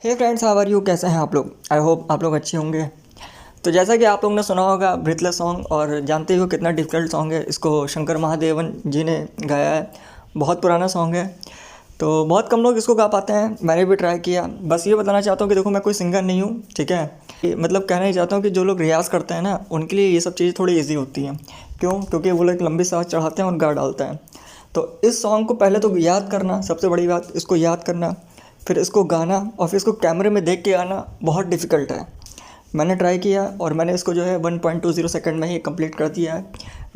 Hey friends, how are you? कैसे हैं आप लोग? आई होप आप लोग अच्छे होंगे। तो जैसा कि आप लोगों ने सुना होगा ब्रीथलेस सॉन्ग, और जानते ही हो कितना डिफ़िकल्ट सॉन्ग है। इसको शंकर महादेवन जी ने गाया है। बहुत पुराना सॉन्ग है, तो बहुत कम लोग इसको गा पाते हैं। मैंने भी ट्राई किया। बस ये बताना चाहता हूँ कि देखो, मैं कोई सिंगर नहीं हूँ, ठीक है। मतलब कहना ही चाहता हूँ कि जो लोग रियाज़ करते हैं ना, उनके लिए ये सब चीज़ें थोड़ी ईजी होती हैं। क्यों? क्योंकि वो लोग एक लंबी सांस चढ़ाते हैं और गा डालते हैं। तो इस सॉन्ग को पहले तो याद करना, सबसे बड़ी बात इसको याद करना, फिर इसको गाना और फिर इसको कैमरे में देख के आना बहुत डिफ़िकल्ट है। मैंने ट्राई किया और मैंने इसको जो है 1.20 सेकंड में ही कंप्लीट कर दिया है।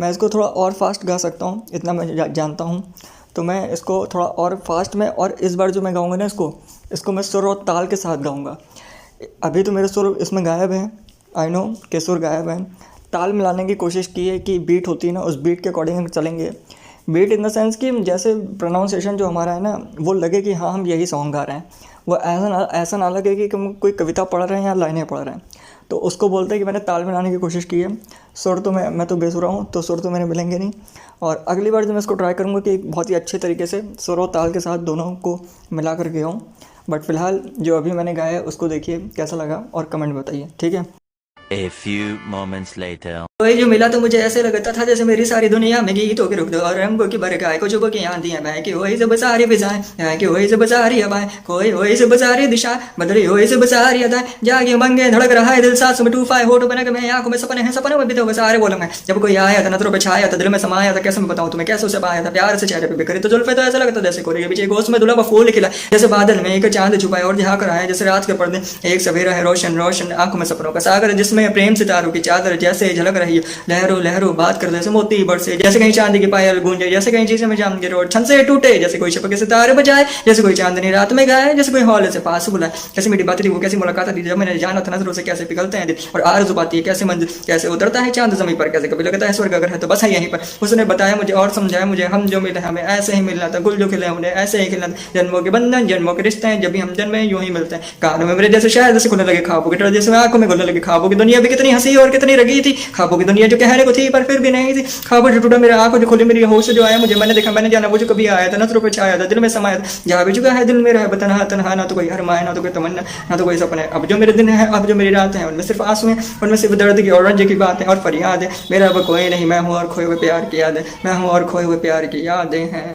मैं इसको थोड़ा और फास्ट गा सकता हूँ, इतना मैं जानता हूँ। तो मैं इसको थोड़ा और फास्ट में, और इस बार जो मैं गाऊँगा ना, इसको मैं सुर और ताल के साथ गाऊँगा। अभी तो मेरे सुर इसमें गायब हैं, आई नो कि सुर गायब हैं। ताल मिलाने की कोशिश की है कि बीट होती है ना, उस बीट के अकॉर्डिंग हम चलेंगे। बीट इन द सेंस कि जैसे प्रोनाउंसिएशन जो हमारा है ना, वो लगे कि हाँ हम यही सॉन्ग गा रहे हैं। वो ऐसा ना लगे कि हम कोई कविता पढ़ रहे हैं या लाइनें पढ़ रहे हैं। तो उसको बोलते हैं कि मैंने ताल मिलाने की कोशिश की है। सुर तो मैं तो बेसुरा हूँ, तो सुर तो मेरे मिलेंगे नहीं। और अगली बार जब मैं इसको ट्राई करूँगा कि बहुत ही अच्छे तरीके से सुर और ताल के साथ दोनों को मिला कर गाऊँ। बट फ़िलहाल जो अभी मैंने गाया है उसको देखिए कैसा लगा और कमेंट बताइए, ठीक है। A few moments later. वही जो मिला तो मुझे ऐसे लगता था जैसे मेरी सारी दुनिया में गीतों के रुख दो और रंगों की बरखाएं, कुछ की आंधियां बहें कि वही से बसारी फिजाएं, कि वही से बसारी हवाएं, कोई वही से बसारी दिशा बदली, वही से बसारी अदाएं, जागे मंगे धड़क रहा है दिल, सांस में टूफाए होठ बना के मैं आंखों में सपने हैं, सपनों में भी तो बसारे बोला मैं। जब कोई आया था नजरों पे छाया था, दिल में समाया था, कैसे मैं बताऊं तुम्हें कैसे उसे पाया था। प्यार से चेहरे पे बिखरी तो जुल्फे, तो ऐसा लगता जैसे कोरे के पीछे गोश्त में धुला फूल खिला, जैसे बादल में एक चांद छुपाए और झाँक रहा है जैसे रात के पर्दे। एक सवेरा है रोशन रोशन आंखों में सपनों का सागर, जिसमें प्रेम सितारों की चादर जैसे झलक रही है। लहरों लहरों बात कर जैसे मोती बरसे, जैसे कहीं चांदी की पायल गूंजे, जैसे कहीं चीजें में जाम गिरे और छन से टूटे, जैसे कोई छपके सितारे बजाए, जैसे कोई चांदनी रात में गाए, जैसे कोई हौले से पास बुलाए। कैसी मीठी बात थी वो, कैसी मुलाकात थी जब मैंने जाना था नजरों से कैसे पिघलते हैं दिल और आरज़ू पाती है कैसे मंजिल, कैसे उतरता है चांद जमीन पर, कैसे कभी लगता है स्वर्ग अगर है तो बस है यहीं पर। उसने बताया मुझे और समझाया मुझे, हम जो मिले हमें ऐसे ही मिलना था, गुल जो खिले हमने ऐसे ही खिलना था। जन्मों के बंधन जन्मों के रिश्ते हैं, जब भी हम जन्मे यूं ही मिलते हैं। कानों में मेरे जैसे शायद जैसे खुलने लगे ख्वाबों की तरह, जैसे आंखों में खुलने लगे ख्वाबों की दुनिया भी कितनी हंसी और कितनी रगी थी। ख्वाबों की दुनिया जो कहने को थी पर फिर भी नहीं थी। ख्वाबों जो टूटा मेरा आंखों जो खुली मेरी होश जो आया मुझे, मैंने देखा मैंने जाना वो जो कभी आया था, नजरों पे छाया था, दिल में समाया था, जहाँ भी चुका है दिल मेरा है बतना तनहा, ना तो कोई हरमाए ना तो कोई तमन्ना ना तो कोई सपना है। अब जो मेरे दिन है अब जो मेरी रात है, उनमें सिर्फ आंसू है, उनमें सिर्फ दर्द की और रंज की बात है और फरियाद है। मेरा अब कोई नहीं, मैं हूँ और खोए हुए प्यार की याद है, मैं हूँ और खोए हुए प्यार की यादें हैं।